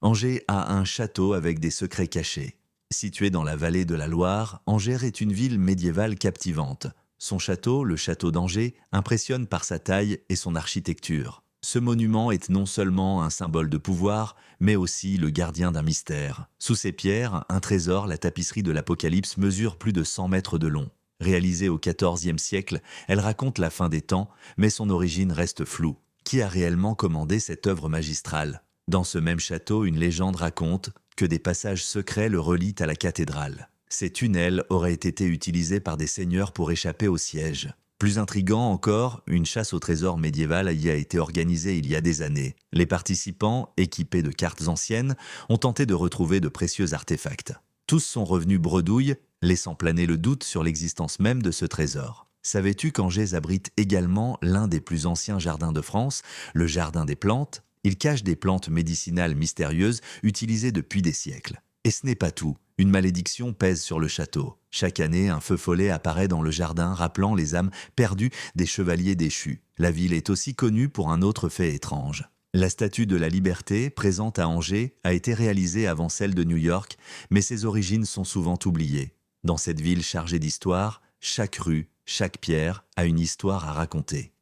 Angers a un château avec des secrets cachés. Situé dans la vallée de la Loire, Angers est une ville médiévale captivante. Son château, le château d'Angers, impressionne par sa taille et son architecture. Ce monument est non seulement un symbole de pouvoir, mais aussi le gardien d'un mystère. Sous ses pierres, un trésor, la tapisserie de l'Apocalypse, mesure plus de 100 mètres de long. Réalisée au XIVe siècle, elle raconte la fin des temps, mais son origine reste floue. Qui a réellement commandé cette œuvre magistrale? Dans ce même château, une légende raconte que des passages secrets le relient à la cathédrale. Ces tunnels auraient été utilisés par des seigneurs pour échapper au siège. Plus intriguant encore, une chasse au trésor médiéval y a été organisée il y a des années. Les participants, équipés de cartes anciennes, ont tenté de retrouver de précieux artefacts. Tous sont revenus bredouilles, laissant planer le doute sur l'existence même de ce trésor. Savais-tu qu'Angers abrite également l'un des plus anciens jardins de France, le Jardin des Plantes? Il cache des plantes médicinales mystérieuses utilisées depuis des siècles. Et ce n'est pas tout. Une malédiction pèse sur le château. Chaque année, un feu follet apparaît dans le jardin rappelant les âmes perdues des chevaliers déchus. La ville est aussi connue pour un autre fait étrange. La statue de la Liberté, présente à Angers, a été réalisée avant celle de New York, mais ses origines sont souvent oubliées. Dans cette ville chargée d'histoire, chaque rue, chaque pierre a une histoire à raconter.